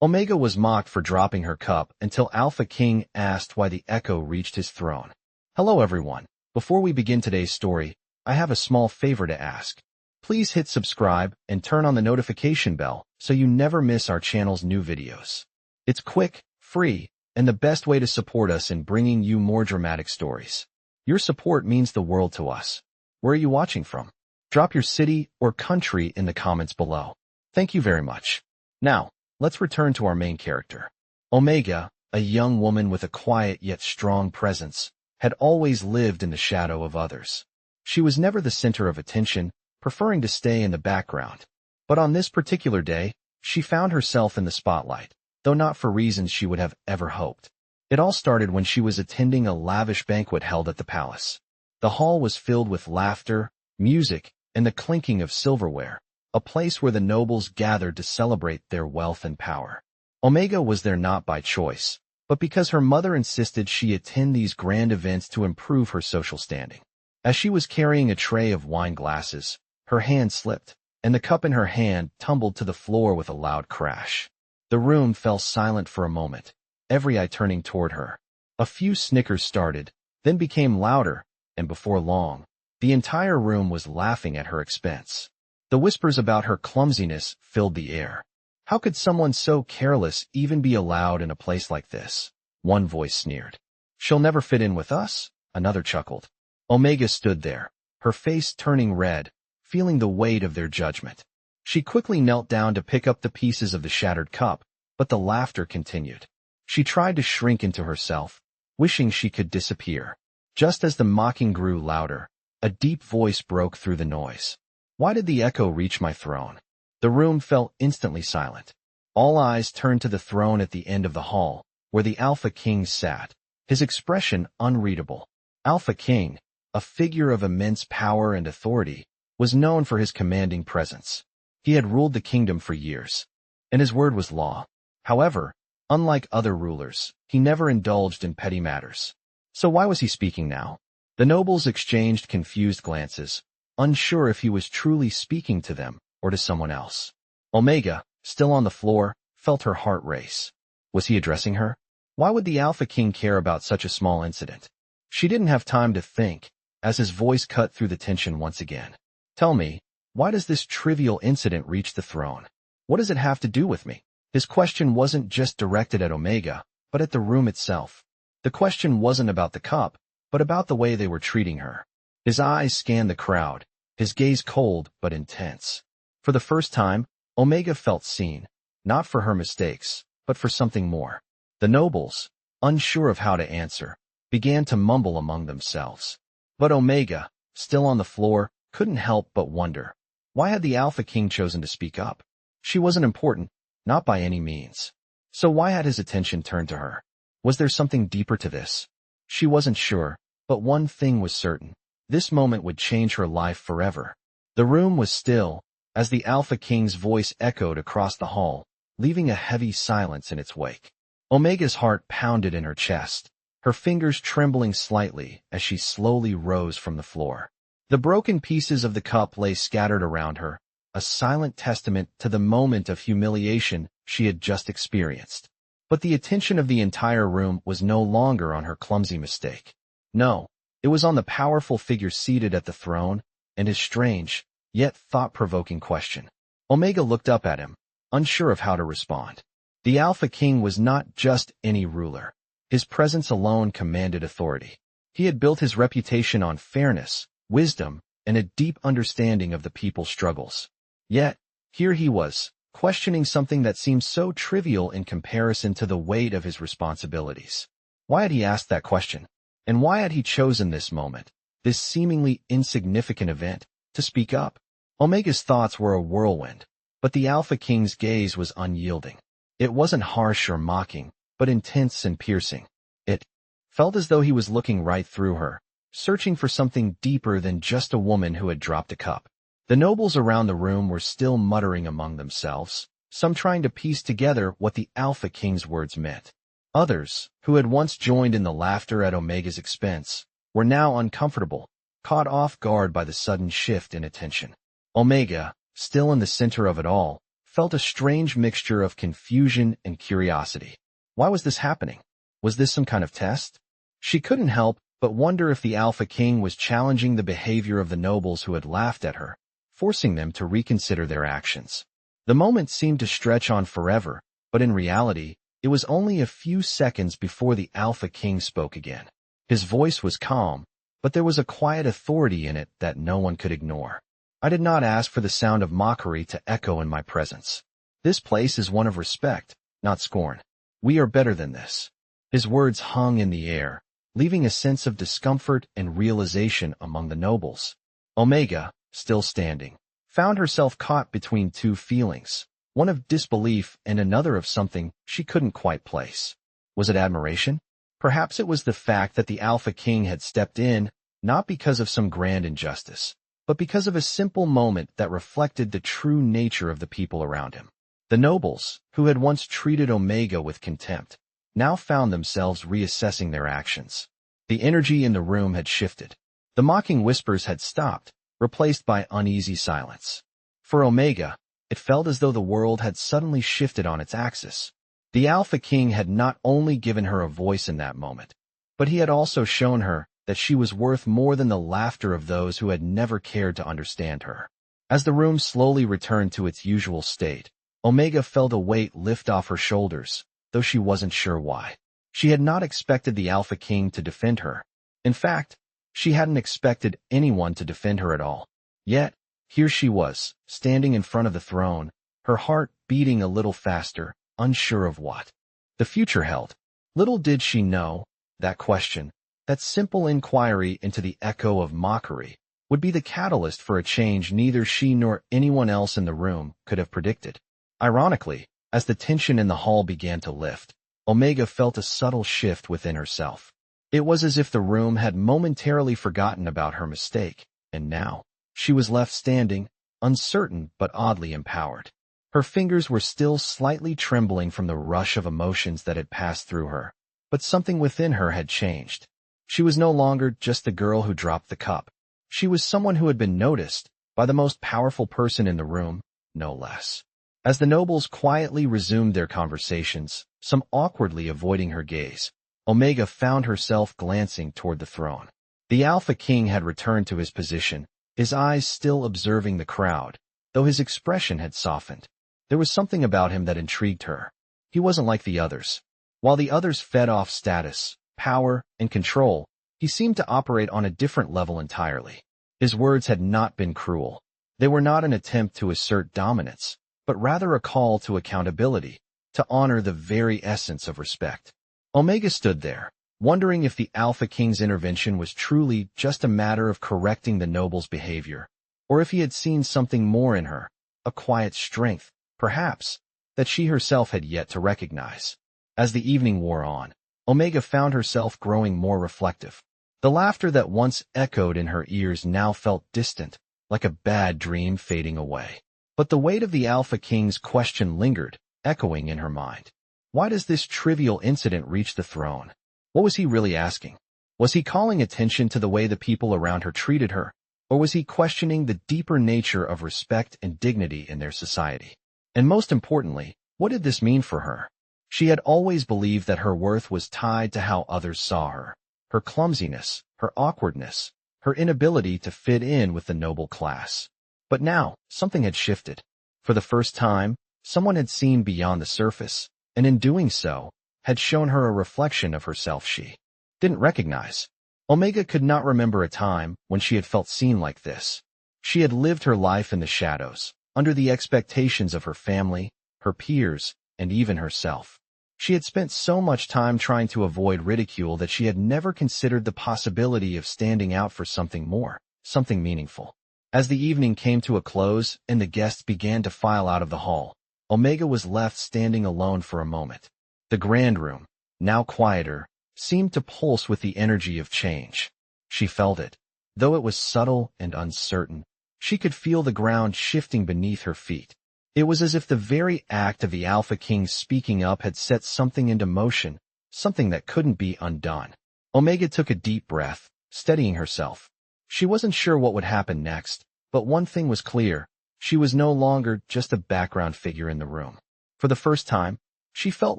Omega was mocked for dropping her cup until Alpha King asked why the echo reached his throne. Hello everyone. Before we begin today's story, I have a small favor to ask. Please hit subscribe and turn on the notification bell so you never miss our channel's new videos. It's quick, free, and the best way to support us in bringing you more dramatic stories. Your support means the world to us. Where are you watching from? Drop your city or country in the comments below. Thank you very much. Now, let's return to our main character. Omega, a young woman with a quiet yet strong presence, had always lived in the shadow of others. She was never the center of attention, preferring to stay in the background. But on this particular day, she found herself in the spotlight, though not for reasons she would have ever hoped. It all started when she was attending a lavish banquet held at the palace. The hall was filled with laughter, music, and the clinking of silverware, a place where the nobles gathered to celebrate their wealth and power. Omega was there not by choice, but because her mother insisted she attend these grand events to improve her social standing. As she was carrying a tray of wine glasses, her hand slipped, and the cup in her hand tumbled to the floor with a loud crash. The room fell silent for a moment, every eye turning toward her. A few snickers started, then became louder, and before long, the entire room was laughing at her expense. The whispers about her clumsiness filled the air. How could someone so careless even be allowed in a place like this? One voice sneered. She'll never fit in with us, another chuckled. Omega stood there, her face turning red, feeling the weight of their judgment. She quickly knelt down to pick up the pieces of the shattered cup, but the laughter continued. She tried to shrink into herself, wishing she could disappear. Just as the mocking grew louder, a deep voice broke through the noise. Why did the echo reach my throne? The room fell instantly silent. All eyes turned to the throne at the end of the hall, where the Alpha King sat, his expression unreadable. Alpha King, a figure of immense power and authority, was known for his commanding presence. He had ruled the kingdom for years, and his word was law. However, unlike other rulers, he never indulged in petty matters. So why was he speaking now? The nobles exchanged confused glances, unsure if he was truly speaking to them or to someone else. Omega, still on the floor, felt her heart race. Was he addressing her? Why would the Alpha King care about such a small incident? She didn't have time to think, as his voice cut through the tension once again. Tell me, why does this trivial incident reach the throne? What does it have to do with me? His question wasn't just directed at Omega, but at the room itself. The question wasn't about the cup, but about the way they were treating her. His eyes scanned the crowd, his gaze cold but intense. For the first time, Omega felt seen, not for her mistakes, but for something more. The nobles, unsure of how to answer, began to mumble among themselves. But Omega, still on the floor, couldn't help but wonder. Why had the Alpha King chosen to speak up? She wasn't important, not by any means. So why had his attention turned to her? Was there something deeper to this? She wasn't sure, but one thing was certain. This moment would change her life forever. The room was still, as the Alpha King's voice echoed across the hall, leaving a heavy silence in its wake. Omega's heart pounded in her chest, her fingers trembling slightly as she slowly rose from the floor. The broken pieces of the cup lay scattered around her, a silent testament to the moment of humiliation she had just experienced. But the attention of the entire room was no longer on her clumsy mistake. No, it was on the powerful figure seated at the throne, and his strange, yet thought-provoking question. Omega looked up at him, unsure of how to respond. The Alpha King was not just any ruler. His presence alone commanded authority. He had built his reputation on fairness, wisdom, and a deep understanding of the people's struggles. Yet, here he was, questioning something that seemed so trivial in comparison to the weight of his responsibilities. Why had he asked that question? And why had he chosen this moment, this seemingly insignificant event, to speak up? Omega's thoughts were a whirlwind, but the Alpha King's gaze was unyielding. It wasn't harsh or mocking, but intense and piercing. It felt as though he was looking right through her, searching for something deeper than just a woman who had dropped a cup. The nobles around the room were still muttering among themselves, some trying to piece together what the Alpha King's words meant. Others, who had once joined in the laughter at Omega's expense, were now uncomfortable, caught off guard by the sudden shift in attention. Omega, still in the center of it all, felt a strange mixture of confusion and curiosity. Why was this happening? Was this some kind of test? She couldn't help but wonder if the Alpha King was challenging the behavior of the nobles who had laughed at her, forcing them to reconsider their actions. The moment seemed to stretch on forever, but in reality, it was only a few seconds before the Alpha King spoke again. His voice was calm, but there was a quiet authority in it that no one could ignore. I did not ask for the sound of mockery to echo in my presence. This place is one of respect, not scorn. We are better than this. His words hung in the air, leaving a sense of discomfort and realization among the nobles. Omega, still standing, found herself caught between two feelings, one of disbelief and another of something she couldn't quite place. Was it admiration? Perhaps it was the fact that the Alpha King had stepped in, not because of some grand injustice, but because of a simple moment that reflected the true nature of the people around him. The nobles, who had once treated Omega with contempt, now found themselves reassessing their actions. The energy in the room had shifted. The mocking whispers had stopped, replaced by uneasy silence. For Omega, it felt as though the world had suddenly shifted on its axis. The Alpha King had not only given her a voice in that moment, but he had also shown her that she was worth more than the laughter of those who had never cared to understand her. As the room slowly returned to its usual state, Omega felt a weight lift off her shoulders, though she wasn't sure why. She had not expected the Alpha King to defend her. In fact, she hadn't expected anyone to defend her at all. Yet, here she was, standing in front of the throne, her heart beating a little faster, unsure of what the future held. Little did she know, that question, that simple inquiry into the echo of mockery, would be the catalyst for a change neither she nor anyone else in the room could have predicted. Ironically, as the tension in the hall began to lift, Omega felt a subtle shift within herself. It was as if the room had momentarily forgotten about her mistake, and now, she was left standing, uncertain but oddly empowered. Her fingers were still slightly trembling from the rush of emotions that had passed through her, but something within her had changed. She was no longer just the girl who dropped the cup. She was someone who had been noticed by the most powerful person in the room, no less. As the nobles quietly resumed their conversations, some awkwardly avoiding her gaze, Omega found herself glancing toward the throne. The Alpha King had returned to his position, his eyes still observing the crowd, though his expression had softened. There was something about him that intrigued her. He wasn't like the others. While the others fed off status, power, and control, he seemed to operate on a different level entirely. His words had not been cruel. They were not an attempt to assert dominance, but rather a call to accountability, to honor the very essence of respect. Omega stood there, wondering if the Alpha King's intervention was truly just a matter of correcting the noble's behavior, or if he had seen something more in her, a quiet strength, perhaps, that she herself had yet to recognize. As the evening wore on, Omega found herself growing more reflective. The laughter that once echoed in her ears now felt distant, like a bad dream fading away. But the weight of the Alpha King's question lingered, echoing in her mind. Why does this trivial incident reach the throne? What was he really asking? Was he calling attention to the way the people around her treated her, or was he questioning the deeper nature of respect and dignity in their society? And most importantly, what did this mean for her? She had always believed that her worth was tied to how others saw her. Her clumsiness, her awkwardness, her inability to fit in with the noble class. But now, something had shifted. For the first time, someone had seen beyond the surface, and in doing so, had shown her a reflection of herself she didn't recognize. Omega could not remember a time when she had felt seen like this. She had lived her life in the shadows, under the expectations of her family, her peers, and even herself. She had spent so much time trying to avoid ridicule that she had never considered the possibility of standing out for something more, something meaningful. As the evening came to a close and the guests began to file out of the hall, Omega was left standing alone for a moment. The grand room, now quieter, seemed to pulse with the energy of change. She felt it. Though it was subtle and uncertain, she could feel the ground shifting beneath her feet. It was as if the very act of the Alpha King speaking up had set something into motion, something that couldn't be undone. Omega took a deep breath, steadying herself. She wasn't sure what would happen next, but one thing was clear. She was no longer just a background figure in the room. For the first time, she felt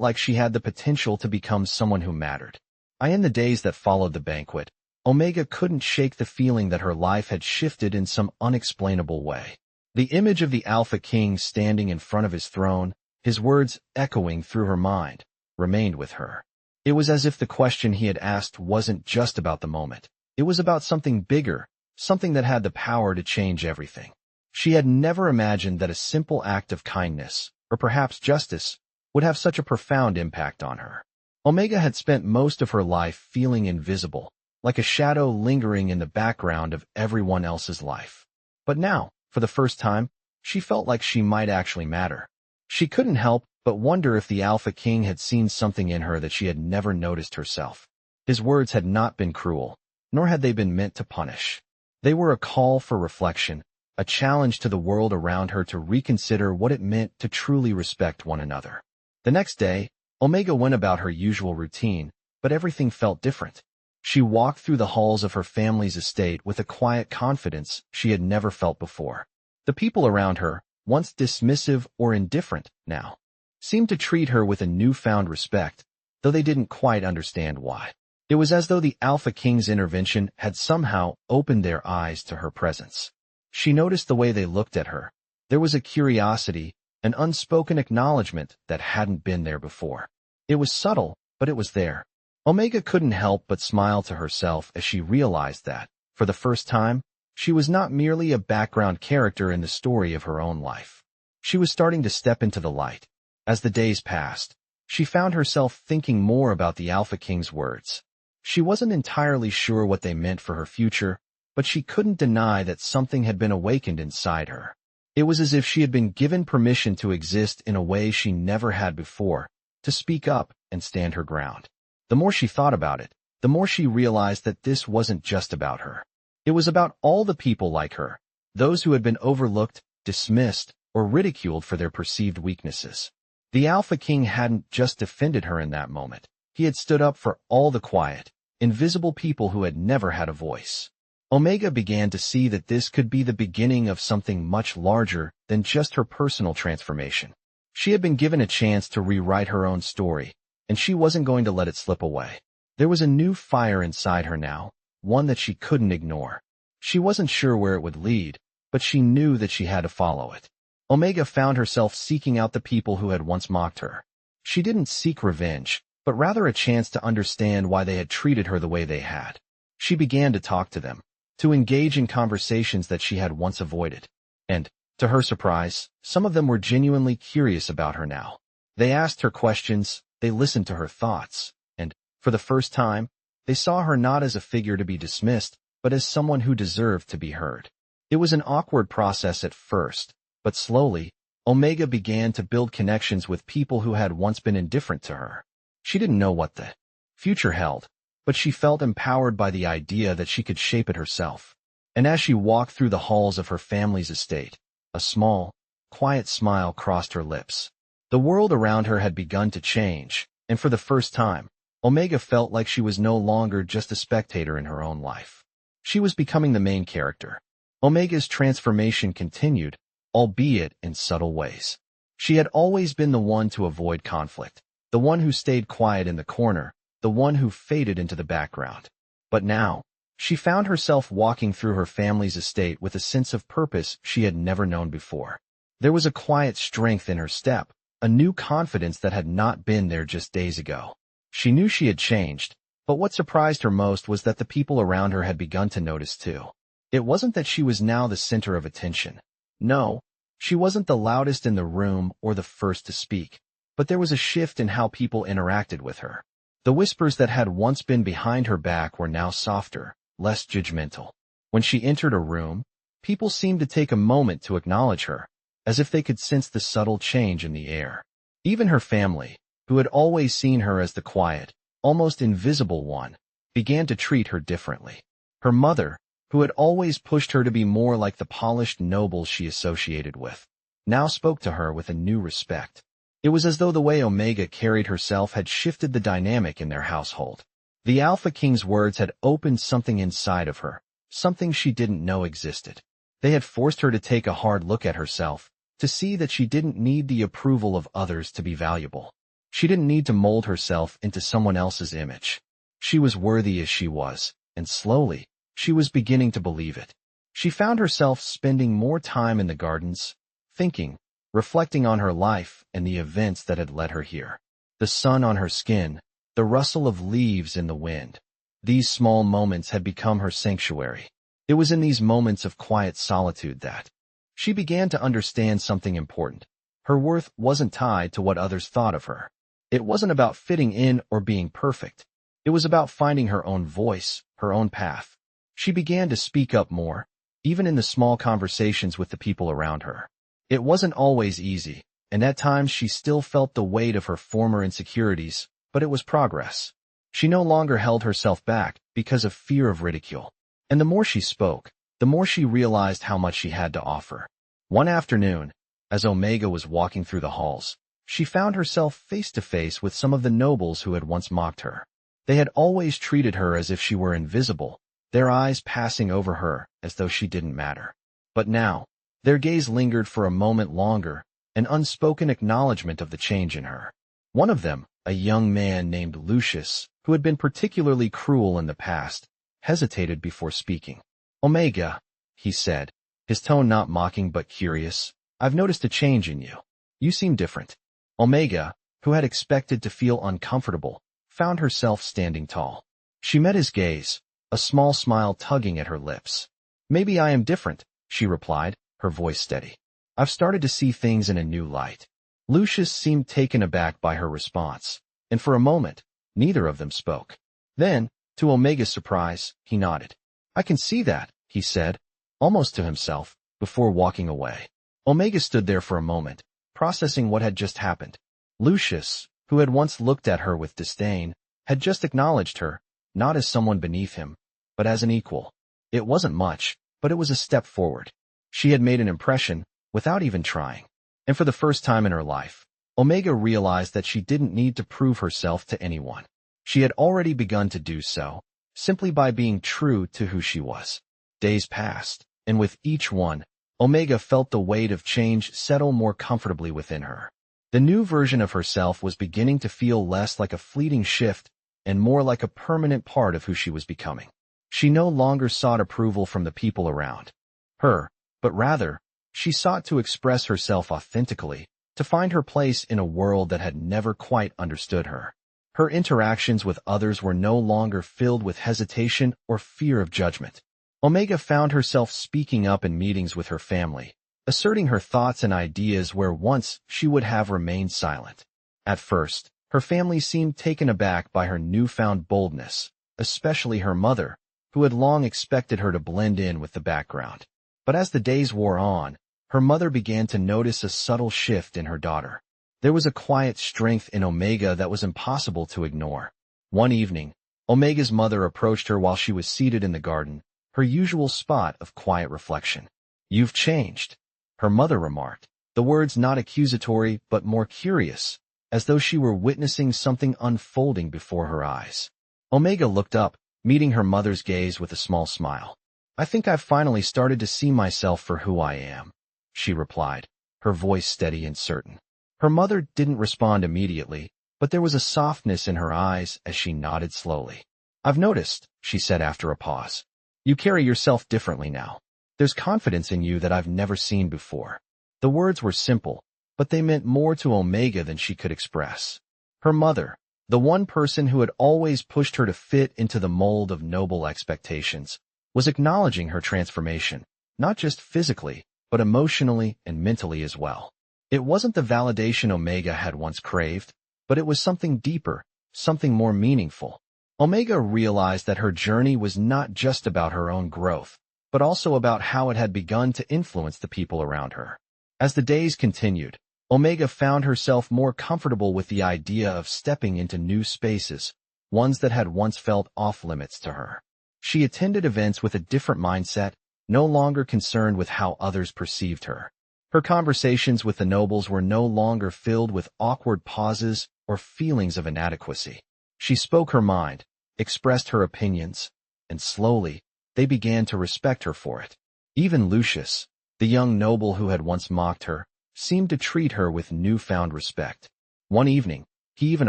like she had the potential to become someone who mattered. In the days that followed the banquet, Omega couldn't shake the feeling that her life had shifted in some unexplainable way. The image of the Alpha King standing in front of his throne, his words echoing through her mind, remained with her. It was as if the question he had asked wasn't just about the moment. It was about something bigger, something that had the power to change everything. She had never imagined that a simple act of kindness, or perhaps justice, would have such a profound impact on her. Omega had spent most of her life feeling invisible, like a shadow lingering in the background of everyone else's life. But now, for the first time, she felt like she might actually matter. She couldn't help but wonder if the Alpha King had seen something in her that she had never noticed herself. His words had not been cruel, nor had they been meant to punish. They were a call for reflection, a challenge to the world around her to reconsider what it meant to truly respect one another. The next day, Omega went about her usual routine, but everything felt different. She walked through the halls of her family's estate with a quiet confidence she had never felt before. The people around her, once dismissive or indifferent, now seemed to treat her with a newfound respect, though they didn't quite understand why. It was as though the Alpha King's intervention had somehow opened their eyes to her presence. She noticed the way they looked at her. There was a curiosity, an unspoken acknowledgement that hadn't been there before. It was subtle, but it was there. Omega couldn't help but smile to herself as she realized that, for the first time, she was not merely a background character in the story of her own life. She was starting to step into the light. As the days passed, she found herself thinking more about the Alpha King's words. She wasn't entirely sure what they meant for her future, but she couldn't deny that something had been awakened inside her. It was as if she had been given permission to exist in a way she never had before, to speak up and stand her ground. The more she thought about it, the more she realized that this wasn't just about her. It was about all the people like her, those who had been overlooked, dismissed, or ridiculed for their perceived weaknesses. The Alpha King hadn't just defended her in that moment. He had stood up for all the quiet, invisible people who had never had a voice. Omega began to see that this could be the beginning of something much larger than just her personal transformation. She had been given a chance to rewrite her own story, and she wasn't going to let it slip away. There was a new fire inside her now, one that she couldn't ignore. She wasn't sure where it would lead, but she knew that she had to follow it. Omega found herself seeking out the people who had once mocked her. She didn't seek revenge, but rather a chance to understand why they had treated her the way they had. She began to talk to them, to engage in conversations that she had once avoided. And, to her surprise, some of them were genuinely curious about her now. They asked her questions, they listened to her thoughts, and, for the first time, they saw her not as a figure to be dismissed, but as someone who deserved to be heard. It was an awkward process at first, but slowly, Omega began to build connections with people who had once been indifferent to her. She didn't know what the future held, but she felt empowered by the idea that she could shape it herself. And as she walked through the halls of her family's estate, a small, quiet smile crossed her lips. The world around her had begun to change, and for the first time, Omega felt like she was no longer just a spectator in her own life. She was becoming the main character. Omega's transformation continued, albeit in subtle ways. She had always been the one to avoid conflict, the one who stayed quiet in the corner, the one who faded into the background. But now, she found herself walking through her family's estate with a sense of purpose she had never known before. There was a quiet strength in her step, a new confidence that had not been there just days ago. She knew she had changed, but what surprised her most was that the people around her had begun to notice too. It wasn't that she was now the center of attention. No, she wasn't the loudest in the room or the first to speak, but there was a shift in how people interacted with her. The whispers that had once been behind her back were now softer, less judgmental. When she entered a room, people seemed to take a moment to acknowledge her, as if they could sense the subtle change in the air. Even her family, who had always seen her as the quiet, almost invisible one, began to treat her differently. Her mother, who had always pushed her to be more like the polished nobles she associated with, now spoke to her with a new respect. It was as though the way Omega carried herself had shifted the dynamic in their household. The Alpha King's words had opened something inside of her, something she didn't know existed. They had forced her to take a hard look at herself, to see that she didn't need the approval of others to be valuable. She didn't need to mold herself into someone else's image. She was worthy as she was, and slowly, she was beginning to believe it. She found herself spending more time in the gardens, thinking, reflecting on her life and the events that had led her here. The sun on her skin, the rustle of leaves in the wind. These small moments had become her sanctuary. It was in these moments of quiet solitude that she began to understand something important. Her worth wasn't tied to what others thought of her. It wasn't about fitting in or being perfect. It was about finding her own voice, her own path. She began to speak up more, even in the small conversations with the people around her. It wasn't always easy, and at times she still felt the weight of her former insecurities, but it was progress. She no longer held herself back because of fear of ridicule. And the more she spoke, the more she realized how much she had to offer. One afternoon, as Omega was walking through the halls, she found herself face to face with some of the nobles who had once mocked her. They had always treated her as if she were invisible, their eyes passing over her as though she didn't matter. But now, their gaze lingered for a moment longer, an unspoken acknowledgement of the change in her. One of them, a young man named Lucius, who had been particularly cruel in the past, hesitated before speaking. "Omega," he said, his tone not mocking but curious, "I've noticed a change in you. You seem different." Omega, who had expected to feel uncomfortable, found herself standing tall. She met his gaze, a small smile tugging at her lips. "Maybe I am different," she replied, her voice steady. "I've started to see things in a new light." Lucius seemed taken aback by her response, and for a moment, neither of them spoke. Then, to Omega's surprise, he nodded. "I can see that," he said, almost to himself, before walking away. Omega stood there for a moment, processing what had just happened. Lucius, who had once looked at her with disdain, had just acknowledged her, not as someone beneath him, but as an equal. It wasn't much, but it was a step forward. She had made an impression, without even trying. And for the first time in her life, Omega realized that she didn't need to prove herself to anyone. She had already begun to do so, simply by being true to who she was. Days passed, and with each one, Omega felt the weight of change settle more comfortably within her. The new version of herself was beginning to feel less like a fleeting shift and more like a permanent part of who she was becoming. She no longer sought approval from the people around her, but rather, she sought to express herself authentically, to find her place in a world that had never quite understood her. Her interactions with others were no longer filled with hesitation or fear of judgment. Omega found herself speaking up in meetings with her family, asserting her thoughts and ideas where once she would have remained silent. At first, her family seemed taken aback by her newfound boldness, especially her mother, who had long expected her to blend in with the background. But as the days wore on, her mother began to notice a subtle shift in her daughter. There was a quiet strength in Omega that was impossible to ignore. One evening, Omega's mother approached her while she was seated in the garden, her usual spot of quiet reflection. "You've changed," her mother remarked, the words not accusatory but more curious, as though she were witnessing something unfolding before her eyes. Omega looked up, meeting her mother's gaze with a small smile. "I think I've finally started to see myself for who I am," she replied, her voice steady and certain. Her mother didn't respond immediately, but there was a softness in her eyes as she nodded slowly. "I've noticed," she said after a pause. "You carry yourself differently now. There's confidence in you that I've never seen before." The words were simple, but they meant more to Omega than she could express. Her mother, the one person who had always pushed her to fit into the mold of noble expectations, was acknowledging her transformation, not just physically, but emotionally and mentally as well. It wasn't the validation Omega had once craved, but it was something deeper, something more meaningful. Omega realized that her journey was not just about her own growth, but also about how it had begun to influence the people around her. As the days continued, Omega found herself more comfortable with the idea of stepping into new spaces, ones that had once felt off-limits to her. She attended events with a different mindset, no longer concerned with how others perceived her. Her conversations with the nobles were no longer filled with awkward pauses or feelings of inadequacy. She spoke her mind, expressed her opinions, and slowly, they began to respect her for it. Even Lucius, the young noble who had once mocked her, seemed to treat her with newfound respect. One evening, he even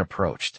approached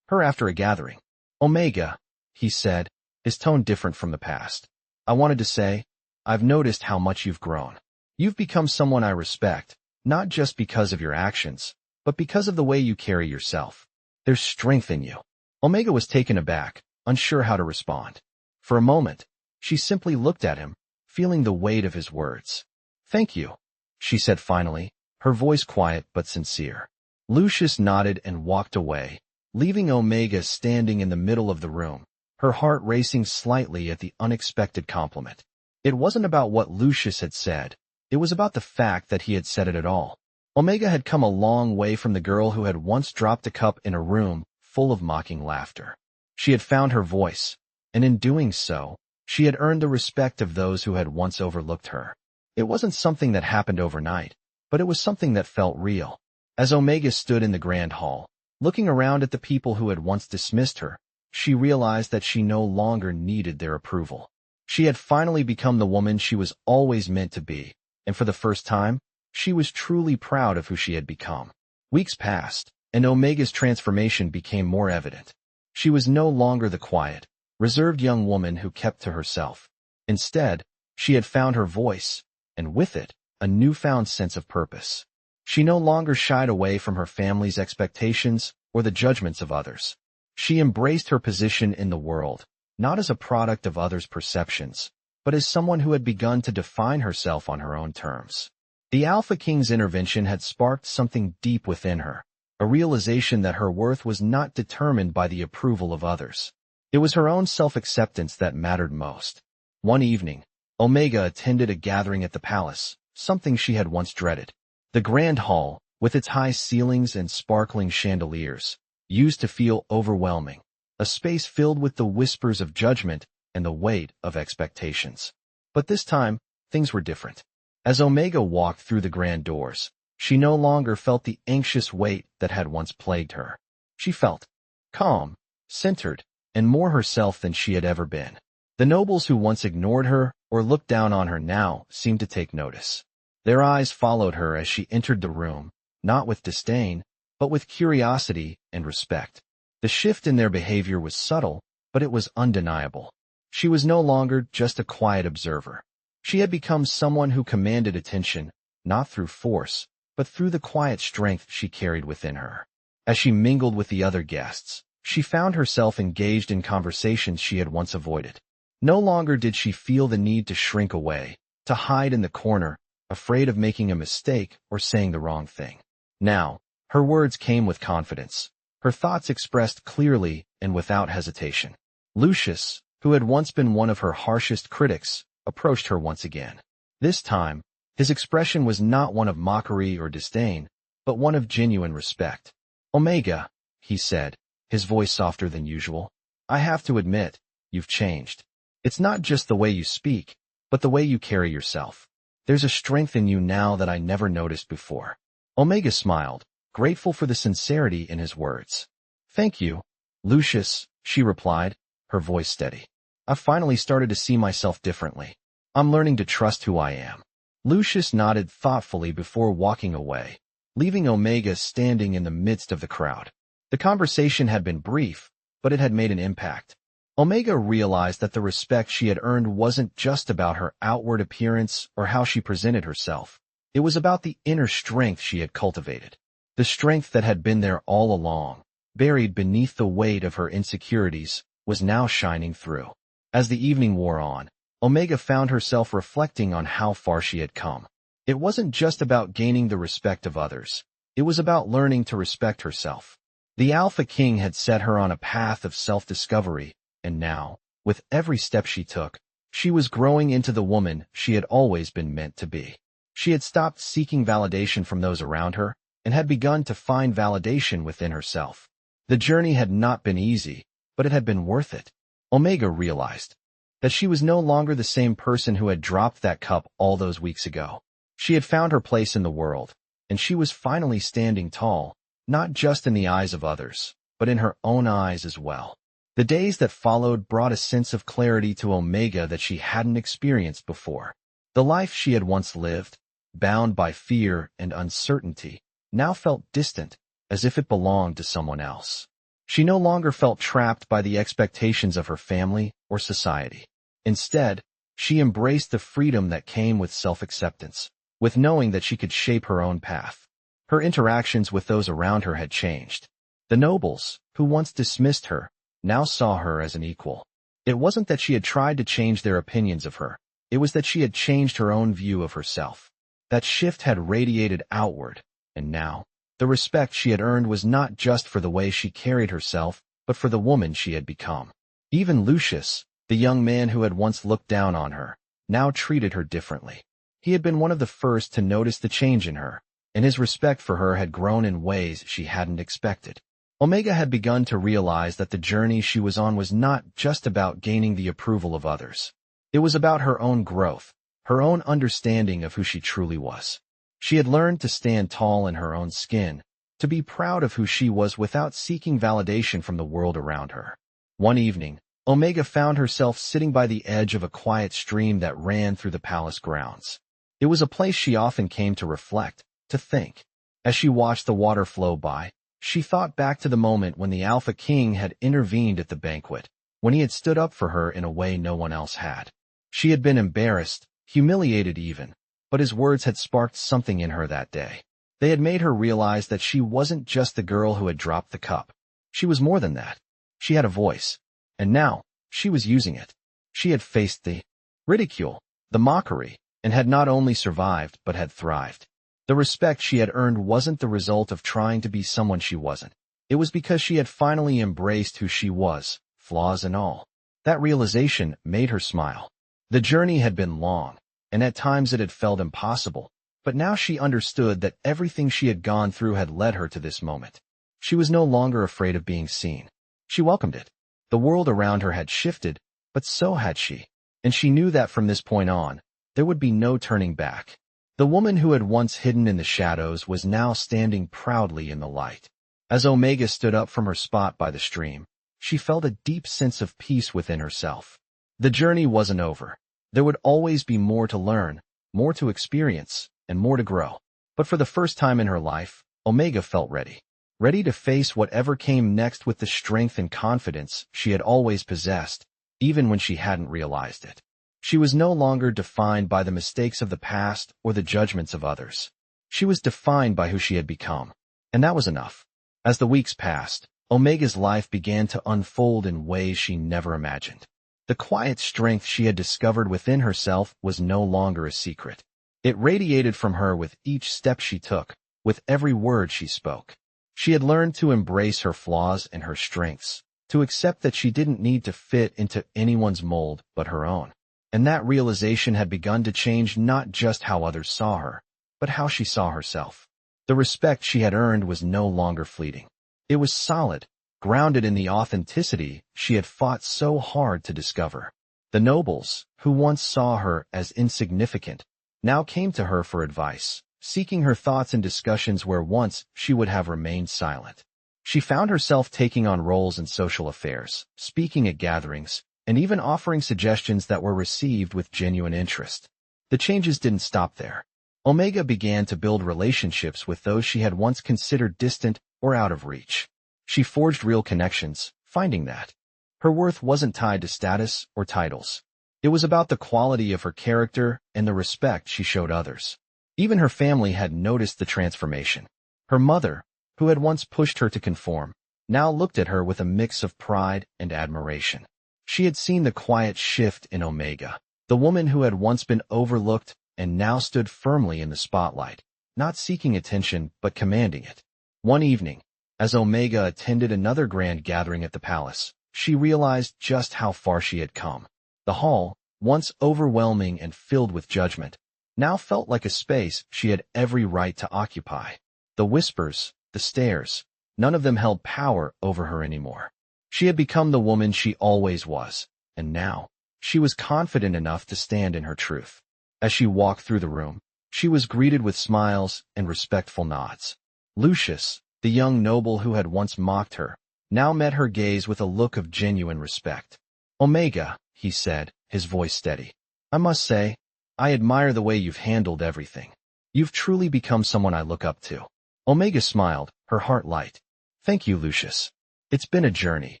her after a gathering. "Omega," he said, his tone different from the past. "I wanted to say, I've noticed how much you've grown. You've become someone I respect, not just because of your actions, but because of the way you carry yourself. There's strength in you." Omega was taken aback, unsure how to respond. For a moment, she simply looked at him, feeling the weight of his words. "Thank you," she said finally, her voice quiet but sincere. Lucius nodded and walked away, leaving Omega standing in the middle of the room, her heart racing slightly at the unexpected compliment. It wasn't about what Lucius had said. It was about the fact that he had said it at all. Omega had come a long way from the girl who had once dropped a cup in a room full of mocking laughter. She had found her voice, and in doing so, she had earned the respect of those who had once overlooked her. It wasn't something that happened overnight, but it was something that felt real. As Omega stood in the grand hall, looking around at the people who had once dismissed her, she realized that she no longer needed their approval. She had finally become the woman she was always meant to be, and for the first time, she was truly proud of who she had become. Weeks passed, and Omega's transformation became more evident. She was no longer the quiet, reserved young woman who kept to herself. Instead, she had found her voice, and with it, a newfound sense of purpose. She no longer shied away from her family's expectations or the judgments of others. She embraced her position in the world, not as a product of others' perceptions, but as someone who had begun to define herself on her own terms. The Alpha King's intervention had sparked something deep within her, a realization that her worth was not determined by the approval of others. It was her own self-acceptance that mattered most. One evening, Omega attended a gathering at the palace, something she had once dreaded. The grand hall, with its high ceilings and sparkling chandeliers, used to feel overwhelming, a space filled with the whispers of judgment and the weight of expectations. But this time, things were different. As Omega walked through the grand doors, she no longer felt the anxious weight that had once plagued her. She felt calm, centered, and more herself than she had ever been. The nobles who once ignored her or looked down on her now seemed to take notice. Their eyes followed her as she entered the room, not with disdain, but with curiosity and respect. The shift in their behavior was subtle, but it was undeniable. She was no longer just a quiet observer. She had become someone who commanded attention, not through force, but through the quiet strength she carried within her. As she mingled with the other guests, she found herself engaged in conversations she had once avoided. No longer did she feel the need to shrink away, to hide in the corner, afraid of making a mistake or saying the wrong thing. Now, her words came with confidence, her thoughts expressed clearly and without hesitation. Lucius, who had once been one of her harshest critics, approached her once again. This time, his expression was not one of mockery or disdain, but one of genuine respect. "Omega," he said, his voice softer than usual, "I have to admit, you've changed. It's not just the way you speak, but the way you carry yourself. There's a strength in you now that I never noticed before." Omega smiled, grateful for the sincerity in his words. "Thank you, Lucius," she replied, her voice steady. "I've finally started to see myself differently. I'm learning to trust who I am." Lucius nodded thoughtfully before walking away, leaving Omega standing in the midst of the crowd. The conversation had been brief, but it had made an impact. Omega realized that the respect she had earned wasn't just about her outward appearance or how she presented herself. It was about the inner strength she had cultivated. The strength that had been there all along, buried beneath the weight of her insecurities, was now shining through. As the evening wore on, Omega found herself reflecting on how far she had come. It wasn't just about gaining the respect of others. It was about learning to respect herself. The Alpha King had set her on a path of self-discovery, and now, with every step she took, she was growing into the woman she had always been meant to be. She had stopped seeking validation from those around her, and had begun to find validation within herself. The journey had not been easy, but it had been worth it. Omega realized that she was no longer the same person who had dropped that cup all those weeks ago. She had found her place in the world, and she was finally standing tall, not just in the eyes of others, but in her own eyes as well. The days that followed brought a sense of clarity to Omega that she hadn't experienced before. The life she had once lived, bound by fear and uncertainty, now felt distant, as if it belonged to someone else. She no longer felt trapped by the expectations of her family or society. Instead, she embraced the freedom that came with self-acceptance, with knowing that she could shape her own path. Her interactions with those around her had changed. The nobles, who once dismissed her, now saw her as an equal. It wasn't that she had tried to change their opinions of her. It was that she had changed her own view of herself. That shift had radiated outward, and now, the respect she had earned was not just for the way she carried herself, but for the woman she had become. Even Lucius, the young man who had once looked down on her, now treated her differently. He had been one of the first to notice the change in her, and his respect for her had grown in ways she hadn't expected. Omega had begun to realize that the journey she was on was not just about gaining the approval of others. It was about her own growth, her own understanding of who she truly was. She had learned to stand tall in her own skin, to be proud of who she was without seeking validation from the world around her. One evening, Omega found herself sitting by the edge of a quiet stream that ran through the palace grounds. It was a place she often came to reflect, to think. As she watched the water flow by, she thought back to the moment when the Alpha King had intervened at the banquet, when he had stood up for her in a way no one else had. She had been embarrassed, humiliated even, but his words had sparked something in her that day. They had made her realize that she wasn't just the girl who had dropped the cup. She was more than that. She had a voice. And now, she was using it. She had faced the ridicule, the mockery, and had not only survived but had thrived. The respect she had earned wasn't the result of trying to be someone she wasn't. It was because she had finally embraced who she was, flaws and all. That realization made her smile. The journey had been long, and at times it had felt impossible, but now she understood that everything she had gone through had led her to this moment. She was no longer afraid of being seen. She welcomed it. The world around her had shifted, but so had she, and she knew that from this point on, there would be no turning back. The woman who had once hidden in the shadows was now standing proudly in the light. As Omega stood up from her spot by the stream, she felt a deep sense of peace within herself. The journey wasn't over. There would always be more to learn, more to experience, and more to grow. But for the first time in her life, Omega felt ready. Ready to face whatever came next with the strength and confidence she had always possessed, even when she hadn't realized it. She was no longer defined by the mistakes of the past or the judgments of others. She was defined by who she had become, and that was enough. As the weeks passed, Omega's life began to unfold in ways she never imagined. The quiet strength she had discovered within herself was no longer a secret. It radiated from her with each step she took, with every word she spoke. She had learned to embrace her flaws and her strengths, to accept that she didn't need to fit into anyone's mold but her own. And that realization had begun to change not just how others saw her, but how she saw herself. The respect she had earned was no longer fleeting. It was solid, grounded in the authenticity she had fought so hard to discover. The nobles, who once saw her as insignificant, now came to her for advice, seeking her thoughts in discussions where once she would have remained silent. She found herself taking on roles in social affairs, speaking at gatherings, and even offering suggestions that were received with genuine interest. The changes didn't stop there. Omega began to build relationships with those she had once considered distant or out of reach. She forged real connections, finding that her worth wasn't tied to status or titles. It was about the quality of her character and the respect she showed others. Even her family had noticed the transformation. Her mother, who had once pushed her to conform, now looked at her with a mix of pride and admiration. She had seen the quiet shift in Omega, the woman who had once been overlooked and now stood firmly in the spotlight, not seeking attention but commanding it. One evening, as Omega attended another grand gathering at the palace, she realized just how far she had come. The hall, once overwhelming and filled with judgment, now felt like a space she had every right to occupy. The whispers, the stares, none of them held power over her anymore. She had become the woman she always was, and now, she was confident enough to stand in her truth. As she walked through the room, she was greeted with smiles and respectful nods. Lucius, the young noble who had once mocked her, now met her gaze with a look of genuine respect. "Omega," he said, his voice steady. "I must say, I admire the way you've handled everything. You've truly become someone I look up to. Omega smiled, her heart light. Thank you, Lucius. It's been a journey,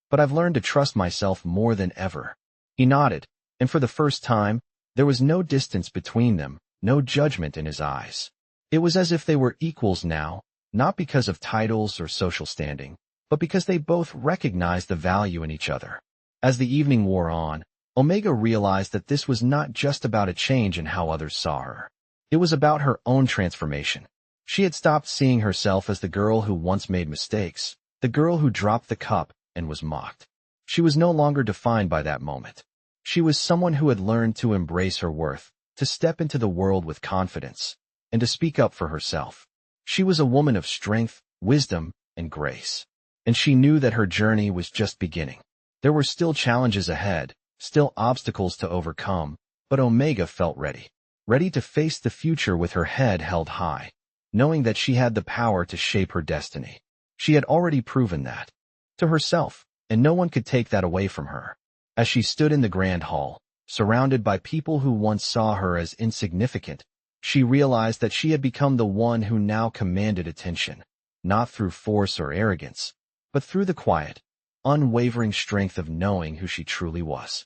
but I've learned to trust myself more than ever. He nodded, and for the first time, there was no distance between them, no judgment in his eyes. It was as if they were equals now, not because of titles or social standing, but because they both recognized the value in each other. As the evening wore on, Omega realized that this was not just about a change in how others saw her. It was about her own transformation. She had stopped seeing herself as the girl who once made mistakes, the girl who dropped the cup and was mocked. She was no longer defined by that moment. She was someone who had learned to embrace her worth, to step into the world with confidence, and to speak up for herself. She was a woman of strength, wisdom, and grace. And she knew that her journey was just beginning. There were still challenges ahead, still obstacles to overcome, but Omega felt ready. Ready to face the future with her head held high, knowing that she had the power to shape her destiny. She had already proven that to herself, and no one could take that away from her. As she stood in the grand hall, surrounded by people who once saw her as insignificant, she realized that she had become the one who now commanded attention, not through force or arrogance, but through the quiet, unwavering strength of knowing who she truly was.